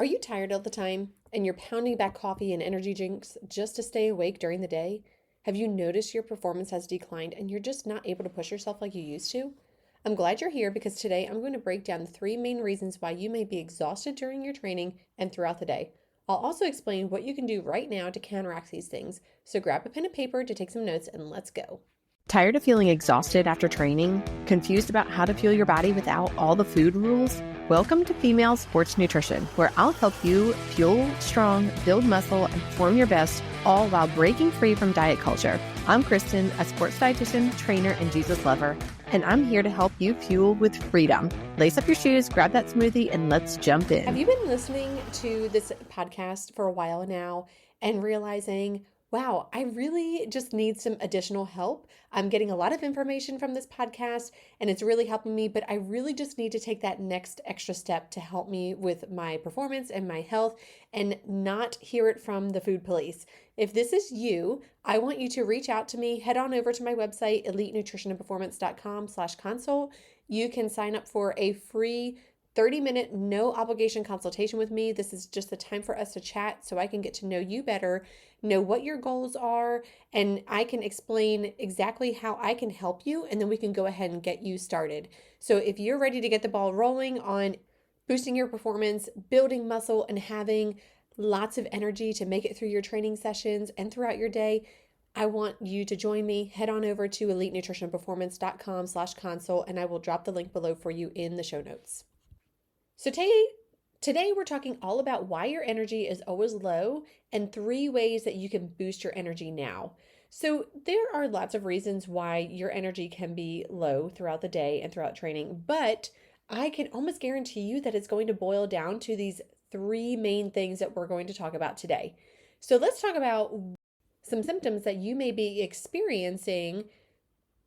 Are you tired all the time and you're pounding back coffee and energy drinks just to stay awake during the day? Have you noticed your performance has declined and you're just not able to push yourself like you used to? I'm glad you're here because today I'm going to break down the three main reasons why you may be exhausted during your training and throughout the day. I'll also explain what you can do right now to counteract these things. So grab a pen and paper to take some notes and let's go. Tired of feeling exhausted after training? Confused about how to fuel your body without all the food rules? Welcome to Female Sports Nutrition, where I'll help you fuel strong, build muscle, and perform your best, all while breaking free from diet culture. I'm Kristen, a sports dietitian, trainer, and Jesus lover, and I'm here to help you fuel with freedom. Lace up your shoes, grab that smoothie, and let's jump in. Have you been listening to this podcast for a while now and realizing, wow, I really just need some additional help? I'm getting a lot of information from this podcast and it's really helping me, but I really just need to take that next extra step to help me with my performance and my health and not hear it from the food police. If this is you, I want you to reach out to me. Head on over to my website, elitenutritionandperformance.com/consult. You can sign up for a free 30-minute no obligation consultation with me. This is just the time for us to chat so I can get to know you better, know what your goals are, and I can explain exactly how I can help you, and then we can go ahead and get you started. So if you're ready to get the ball rolling on boosting your performance, building muscle, and having lots of energy to make it through your training sessions and throughout your day, I want you to join me. Head on over to elitenutritionandperformance.com/consult, and I will drop the link below for you in the show notes. So today we're talking all about why your energy is always low and 3 ways that you can boost your energy now. So there are lots of reasons why your energy can be low throughout the day and throughout training, but I can almost guarantee you that it's going to boil down to these 3 main things that we're going to talk about today. So let's talk about some symptoms that you may be experiencing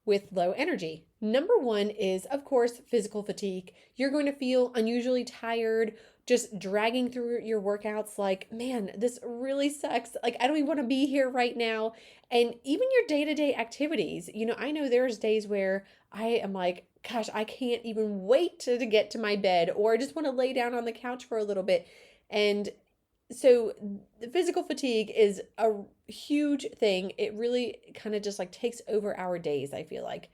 with low energy. Number 1 is, of course, physical fatigue. You're going to feel unusually tired, just dragging through your workouts like, man, this really sucks. Like, I don't even want to be here right now. And even your day-to-day activities, I know there's days where I am like, gosh, I can't even wait to get to my bed, or I just want to lay down on the couch for a little bit. And so the physical fatigue is a huge thing. It really kind of just like takes over our days, I feel like.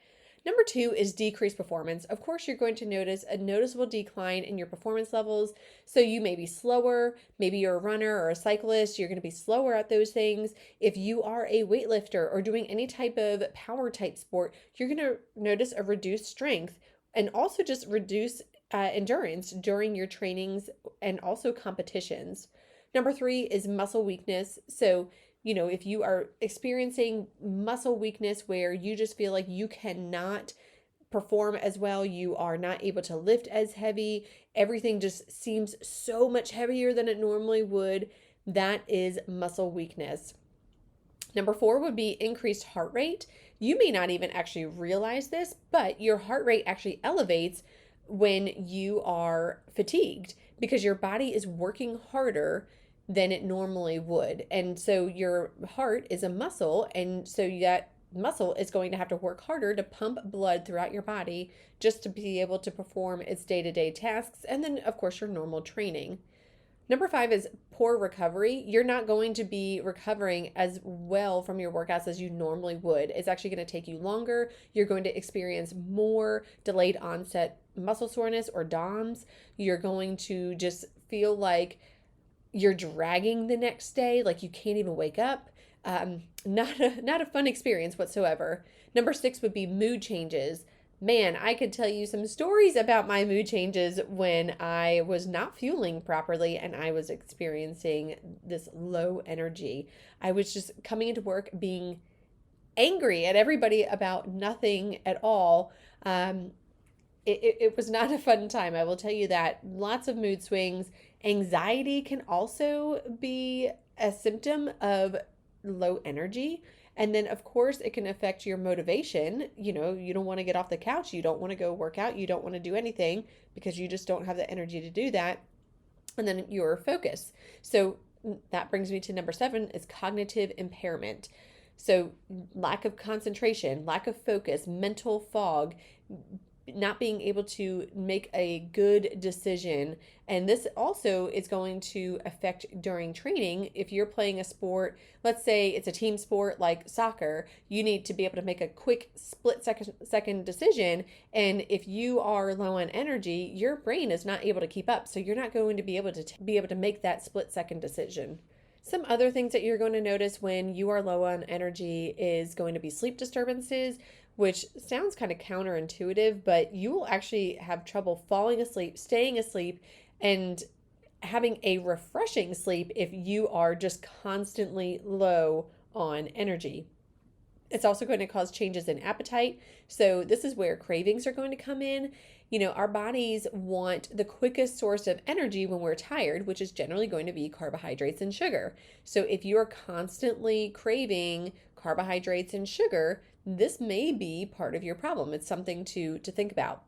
Number 2 is decreased performance. Of course, you're going to notice a noticeable decline in your performance levels. So you may be slower. Maybe you're a runner or a cyclist. You're going to be slower at those things. If you are a weightlifter or doing any type of power type sport, you're going to notice a reduced strength and also just reduce endurance during your trainings and also competitions. Number 3 is muscle weakness. So, if you are experiencing muscle weakness where you just feel like you cannot perform as well, you are not able to lift as heavy, everything just seems so much heavier than it normally would, that is muscle weakness. Number 4 would be increased heart rate. You may not even actually realize this, but your heart rate actually elevates when you are fatigued because your body is working harder than it normally would. And so your heart is a muscle, and so that muscle is going to have to work harder to pump blood throughout your body just to be able to perform its day-to-day tasks, and then of course your normal training. Number 5 is poor recovery. You're not going to be recovering as well from your workouts as you normally would. It's actually going to take you longer. You're going to experience more delayed onset muscle soreness or DOMS. You're going to just feel like you're dragging the next day, like you can't even wake up. Not a fun experience whatsoever. Number 6 would be mood changes. Man, I could tell you some stories about my mood changes when I was not fueling properly and I was experiencing this low energy. I was just coming into work being angry at everybody about nothing at all. It was not a fun time, I will tell you that. Lots of mood swings. Anxiety can also be a symptom of low energy. And then, of course, it can affect your motivation. You don't want to get off the couch. You don't want to go work out. You don't want to do anything because you just don't have the energy to do that. And then your focus. So that brings me to number 7 is cognitive impairment. So lack of concentration, lack of focus, mental fog, not being able to make a good decision. And this also is going to affect during training. If you're playing a sport, let's say it's a team sport like soccer, you need to be able to make a quick split second decision. And if you are low on energy, your brain is not able to keep up. So you're not going to be able to make that split-second decision. Some other things that you're going to notice when you are low on energy is going to be sleep disturbances, which sounds kind of counterintuitive, but you will actually have trouble falling asleep, staying asleep, and having a refreshing sleep if you are just constantly low on energy. It's also going to cause changes in appetite. So, this is where cravings are going to come in. Our bodies want the quickest source of energy when we're tired, which is generally going to be carbohydrates and sugar. So, if you're constantly craving carbohydrates and sugar, this may be part of your problem. It's something to think about.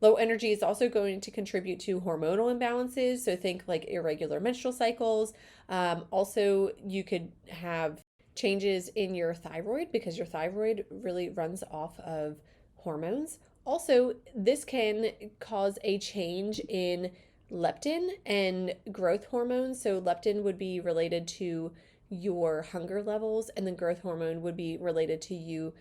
Low energy is also going to contribute to hormonal imbalances. So, think like irregular menstrual cycles. Also, you could have changes in your thyroid because your thyroid really runs off of hormones. Also, this can cause a change in leptin and growth hormones. So, leptin would be related to your hunger levels, and then growth hormone would be related to you,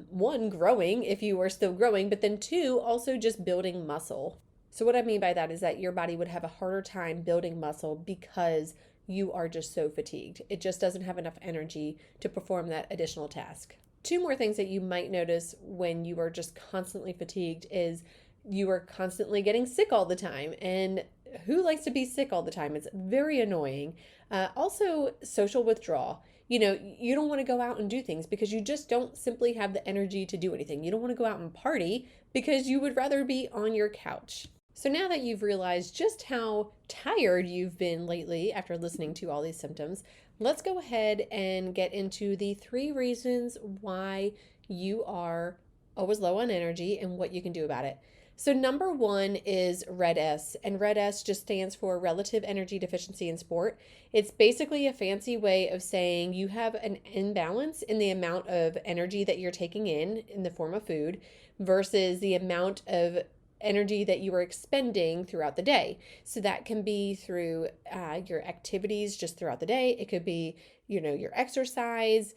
one, growing if you are still growing, but then two, also just building muscle. So, what I mean by that is that your body would have a harder time building muscle because you are just so fatigued. It just doesn't have enough energy to perform that additional task. Two more things that you might notice when you are just constantly fatigued is you are constantly getting sick all the time. And who likes to be sick all the time? It's very annoying. Also, social withdrawal. You don't want to go out and do things because you just don't simply have the energy to do anything. You don't want to go out and party because you would rather be on your couch. So now that you've realized just how tired you've been lately after listening to all these symptoms, let's go ahead and get into the 3 reasons why you are always low on energy and what you can do about it. So number 1 is RED-S, and RED-S just stands for Relative Energy Deficiency in Sport. It's basically a fancy way of saying you have an imbalance in the amount of energy that you're taking in the form of food versus the amount of energy that you are expending throughout the day. So that can be through your activities just throughout the day. It could be, your exercise.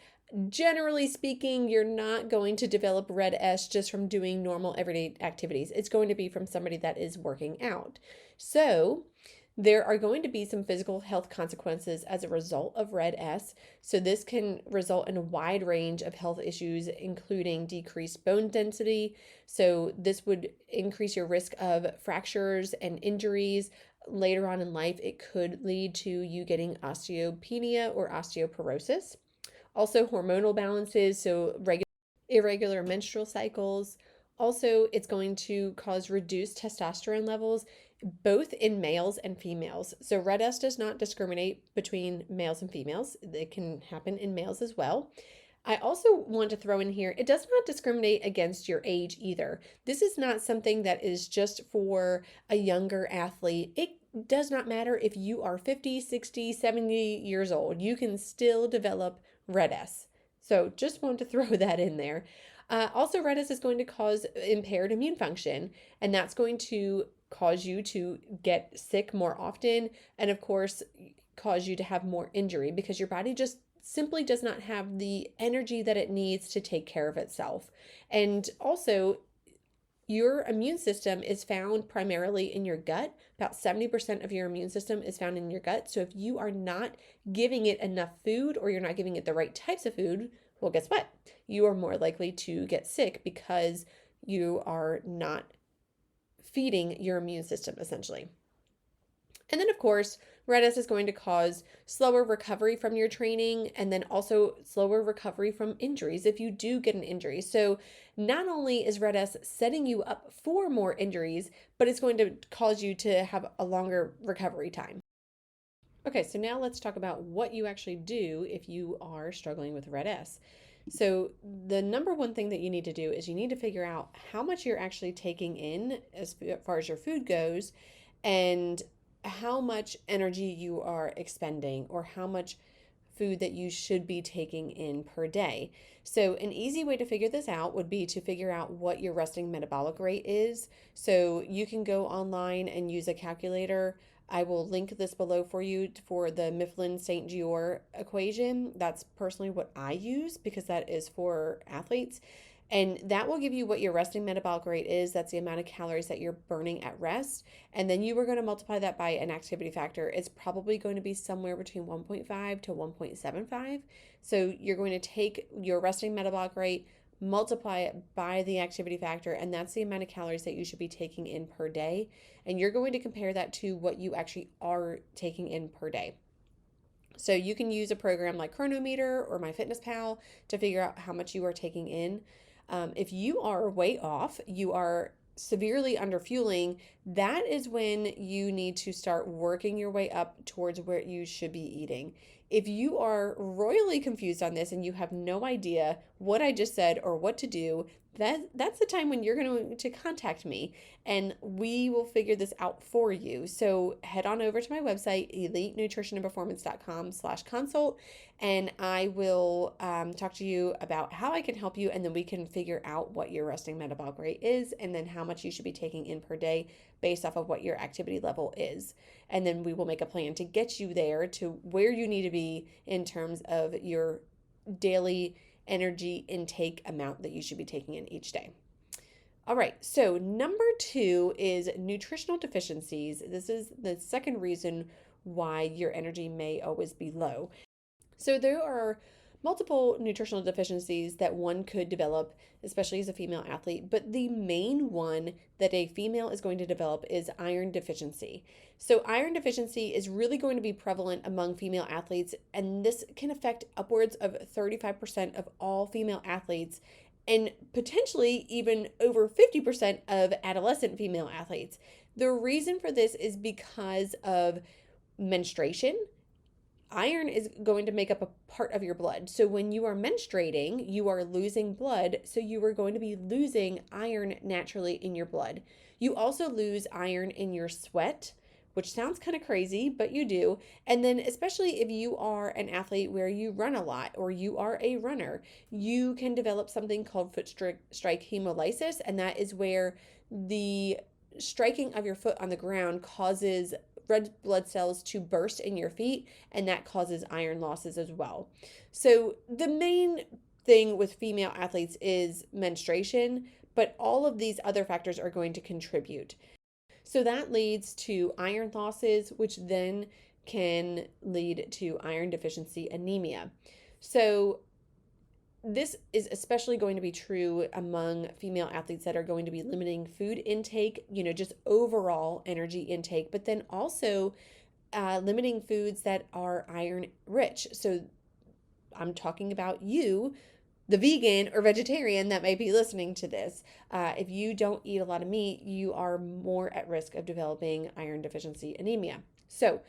Generally speaking, you're not going to develop RED-S just from doing normal everyday activities. It's going to be from somebody that is working out. So there are going to be some physical health consequences as a result of RED-S. So this can result in a wide range of health issues, including decreased bone density. So this would increase your risk of fractures and injuries. Later on in life, it could lead to you getting osteopenia or osteoporosis. Also, hormonal balances, so irregular menstrual cycles. Also, it's going to cause reduced testosterone levels, both in males and females. So RED-S does not discriminate between males and females. It can happen in males as well. I also want to throw in here, it does not discriminate against your age either. This is not something that is just for a younger athlete. It does not matter if you are 50, 60, 70 years old. You can still develop RED-S. So just want to throw that in there. Also, RED-S is going to cause impaired immune function, and that's going to cause you to get sick more often, and of course, cause you to have more injury because your body just simply does not have the energy that it needs to take care of itself. And also, your immune system is found primarily in your gut. About 70% of your immune system is found in your gut. So if you are not giving it enough food or you're not giving it the right types of food, well, guess what? You are more likely to get sick because you are not feeding your immune system, essentially. And then, of course, RED-S is going to cause slower recovery from your training and then also slower recovery from injuries if you do get an injury. So not only is RED-S setting you up for more injuries, but it's going to cause you to have a longer recovery time. Okay, so now let's talk about what you actually do if you are struggling with RED-S. So the number one thing that you need to do is you need to figure out how much you're actually taking in as far as your food goes and how much energy you are expending or how much food that you should be taking in per day. So, an easy way to figure this out would be to figure out what your resting metabolic rate is. So, you can go online and use a calculator. I will link this below for you for the Mifflin St. Jeor equation. That's personally what I use because that is for athletes. And that will give you what your resting metabolic rate is. That's the amount of calories that you're burning at rest. And then you are going to multiply that by an activity factor. It's probably going to be somewhere between 1.5 to 1.75. So you're going to take your resting metabolic rate, multiply it by the activity factor, and that's the amount of calories that you should be taking in per day. And you're going to compare that to what you actually are taking in per day. So you can use a program like Chronometer or MyFitnessPal to figure out how much you are taking in. If you are way off, you are severely underfueling, that is when you need to start working your way up towards where you should be eating. If you are royally confused on this and you have no idea what I just said or what to do, that's the time when you're going to contact me and we will figure this out for you. So head on over to my website, elitenutritionandperformance.com/consult, and I will talk to you about how I can help you, and then we can figure out what your resting metabolic rate is and then how much you should be taking in per day based off of what your activity level is. And then we will make a plan to get you there to where you need to be in terms of your daily energy intake amount that you should be taking in each day. All right, so number 2 is nutritional deficiencies. This is the second reason why your energy may always be low. So there are multiple nutritional deficiencies that one could develop, especially as a female athlete, but the main one that a female is going to develop is iron deficiency. So iron deficiency is really going to be prevalent among female athletes, and this can affect upwards of 35% of all female athletes and potentially even over 50% of adolescent female athletes. The reason for this is because of menstruation. Iron is going to make up a part of your blood. So when you are menstruating, you are losing blood. So you are going to be losing iron naturally in your blood. You also lose iron in your sweat, which sounds kind of crazy, but you do. And then especially if you are an athlete where you run a lot or you are a runner, you can develop something called foot strike hemolysis. And that is where the striking of your foot on the ground causes red blood cells to burst in your feet, and that causes iron losses as well. So the main thing with female athletes is menstruation, but all of these other factors are going to contribute. So that leads to iron losses, which then can lead to iron deficiency anemia. So this is especially going to be true among female athletes that are going to be limiting food intake, just overall energy intake, but then also limiting foods that are iron rich. So I'm talking about you, the vegan or vegetarian that may be listening to this. If you don't eat a lot of meat, you are more at risk of developing iron deficiency anemia. So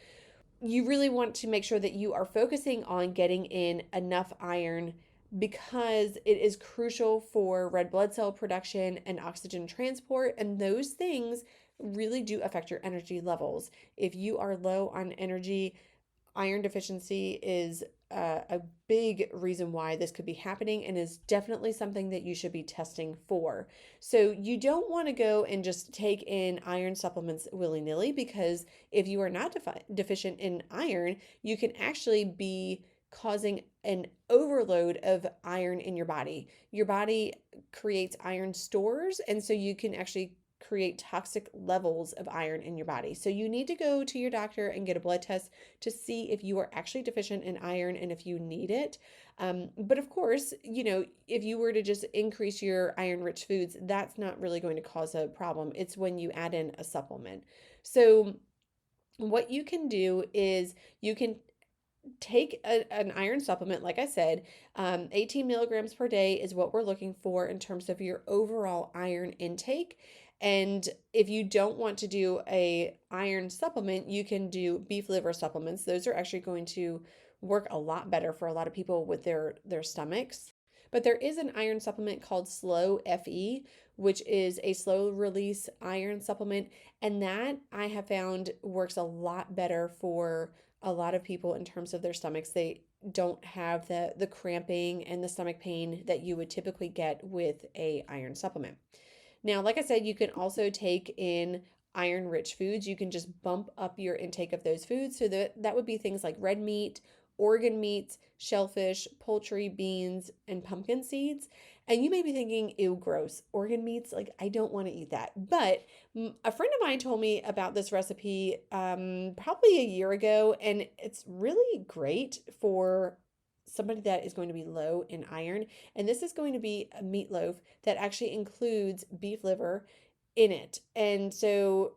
you really want to make sure that you are focusing on getting in enough iron because it is crucial for red blood cell production and oxygen transport, and those things really do affect your energy levels. If you are low on energy, iron deficiency is a big reason why this could be happening and is definitely something that you should be testing for. So you don't want to go and just take in iron supplements willy-nilly, because if you are not deficient in iron, you can actually be causing an overload of iron in your body. Your body creates iron stores, and so you can actually create toxic levels of iron in your body. So you need to go to your doctor and get a blood test to see if you are actually deficient in iron and if you need it. But of course, if you were to just increase your iron-rich foods, that's not really going to cause a problem. It's when you add in a supplement. So what you can do is you can take an iron supplement, like I said. 18 milligrams per day is what we're looking for in terms of your overall iron intake. And if you don't want to do a iron supplement, you can do beef liver supplements. Those are actually going to work a lot better for a lot of people with their stomachs. But there is an iron supplement called Slow FE, which is a slow release iron supplement. And that I have found works a lot better for a lot of people in terms of their stomachs. They don't have the cramping and the stomach pain that you would typically get with a iron supplement. Now, like I said, you can also take in iron rich foods. You can just bump up your intake of those foods. So that would be things like red meat, organ meats, shellfish, poultry, beans, and pumpkin seeds. And you may be thinking, ew, gross, organ meats, like I don't want to eat that. But a friend of mine told me about this recipe probably a year ago, and it's really great for somebody that is going to be low in iron. And this is going to be a meatloaf that actually includes beef liver in it. And so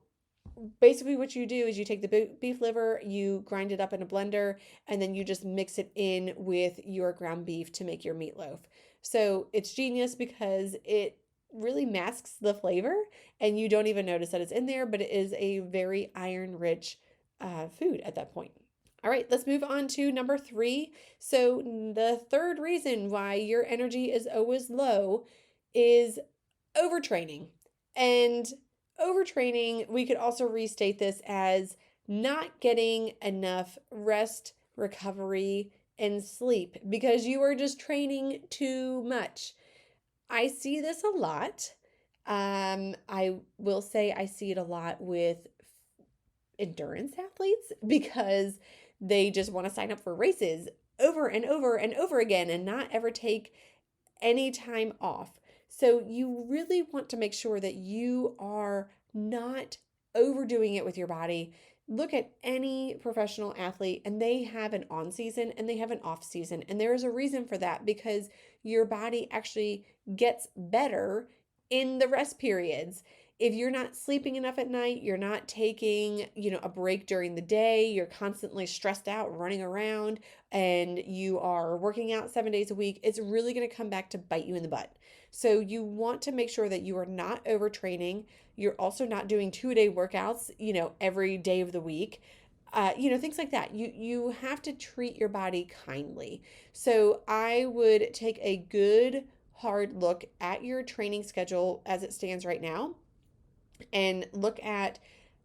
basically what you do is you take the beef liver, you grind it up in a blender, and then you just mix it in with your ground beef to make your meatloaf. So it's genius because it really masks the flavor and you don't even notice that it's in there, but it is a very iron rich food at that point. All right, let's move on to number 3. So the third reason why your energy is always low is overtraining. And overtraining, we could also restate this as not getting enough rest, recovery, and sleep because you are just training too much. I see this a lot. I will say I see it a lot with endurance athletes because they just want to sign up for races over and over and over again and not ever take any time off. So you really want to make sure that you are not overdoing it with your body. Look at any professional athlete and they have an on season and they have an off season. And there is a reason for that because your body actually gets better in the rest periods. If you're not sleeping enough at night, you're not taking, a break during the day, you're constantly stressed out, running around, and you are working out 7 days a week, it's really going to come back to bite you in the butt. So you want to make sure that you are not overtraining. You're also not doing 2-a-day workouts, every day of the week. Things like that. You have to treat your body kindly. So I would take a good hard look at your training schedule as it stands right now and look at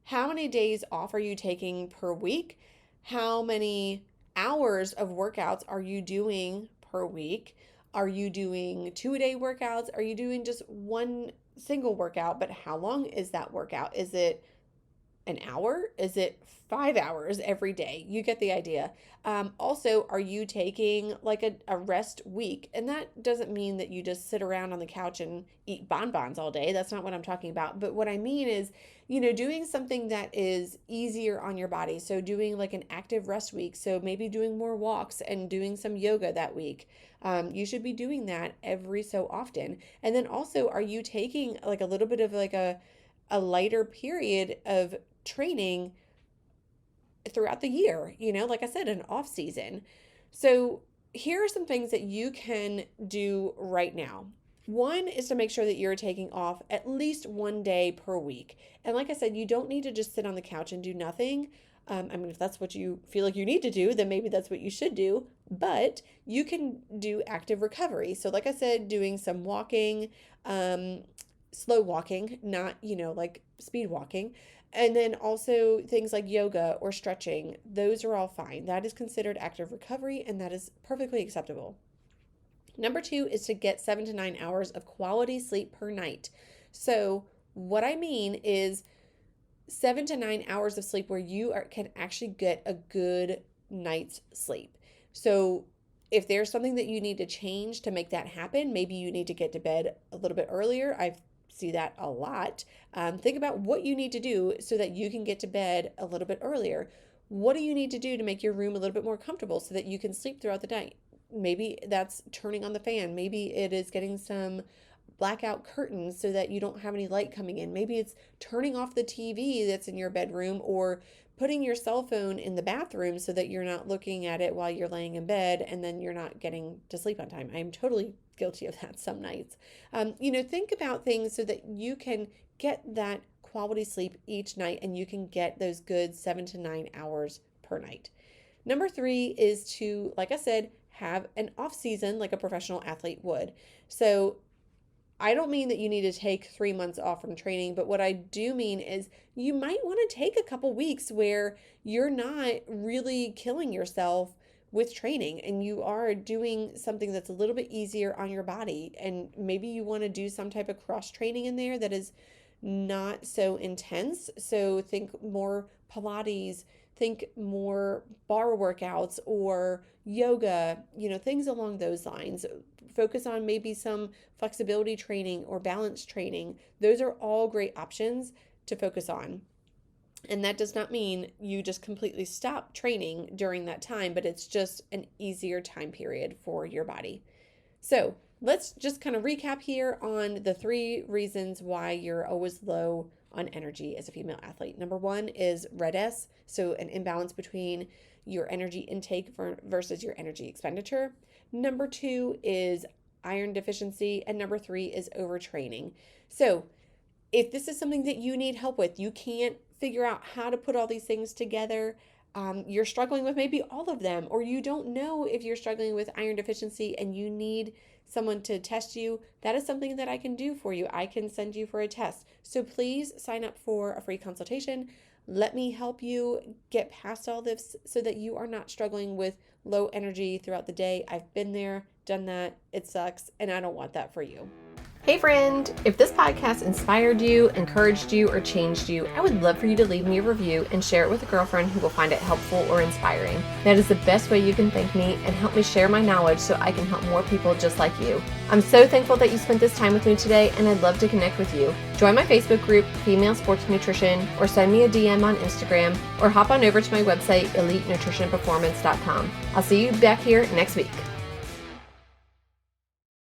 how many days off are you taking per week? How many hours of workouts are you doing per week? Are you doing 2-a-day workouts? Are you doing just one single workout? But how long is that workout? Is it an hour? Is it 5 hours every day? You get the idea. Also, are you taking like a rest week? And that doesn't mean that you just sit around on the couch and eat bonbons all day. That's not what I'm talking about. But what I mean is, doing something that is easier on your body. So doing like an active rest week. So maybe doing more walks and doing some yoga that week. You should be doing that every so often. And then also, are you taking like a little bit of like a lighter period of training throughout the year, like I said, an off season. So here are some things that you can do right now. One is to make sure that you're taking off at least 1 day per week. And like I said, you don't need to just sit on the couch and do nothing. If that's what you feel like you need to do, then maybe that's what you should do. But you can do active recovery. So like I said, doing some walking, slow walking, not, like speed walking. And then also things like yoga or stretching, those are all fine. That is considered active recovery and that is perfectly acceptable. Number 2 is to get 7 to 9 hours of quality sleep per night. So what I mean is 7 to 9 hours of sleep where you can actually get a good night's sleep. So if there's something that you need to change to make that happen, maybe you need to get to bed a little bit earlier. I see that a lot. Think about what you need to do so that you can get to bed a little bit earlier. What do you need to do to make your room a little bit more comfortable so that you can sleep throughout the night? Maybe that's turning on the fan. Maybe it is getting some blackout curtains so that you don't have any light coming in. Maybe it's turning off the TV that's in your bedroom or putting your cell phone in the bathroom so that you're not looking at it while you're laying in bed and then you're not getting to sleep on time. I'm totally guilty of that some nights. Think about things so that you can get that quality sleep each night and you can get those good 7 to 9 hours per night. Number 3 is to, like I said, have an off season like a professional athlete would. So I don't mean that you need to take 3 months off from training, but what I do mean is you might want to take a couple weeks where you're not really killing yourself with training and you are doing something that's a little bit easier on your body. And maybe you want to do some type of cross training in there that is not so intense. So think more Pilates, think more bar workouts or yoga, things along those lines. Focus on maybe some flexibility training or balance training. Those are all great options to focus on. And that does not mean you just completely stop training during that time, but it's just an easier time period for your body. So let's just kind of recap here on the 3 reasons why you're always low on energy as a female athlete. Number 1 is red S, so an imbalance between your energy intake versus your energy expenditure. Number 2 is iron deficiency, and number 3 is overtraining. So if this is something that you need help with, you can't figure out how to put all these things together, you're struggling with maybe all of them, or you don't know if you're struggling with iron deficiency and you need someone to test you, that is something that I can do for you. I can send you for a test. So please sign up for a free consultation. Let me help you get past all this so that you are not struggling with low energy throughout the day. I've been there, done that. It sucks, and I don't want that for you. Hey friend, if this podcast inspired you, encouraged you, or changed you, I would love for you to leave me a review and share it with a girlfriend who will find it helpful or inspiring. That is the best way you can thank me and help me share my knowledge so I can help more people just like you. I'm so thankful that you spent this time with me today, and I'd love to connect with you. Join my Facebook group, Female Sports Nutrition, or send me a DM on Instagram, or hop on over to my website, elitenutritionperformance.com. I'll see you back here next week.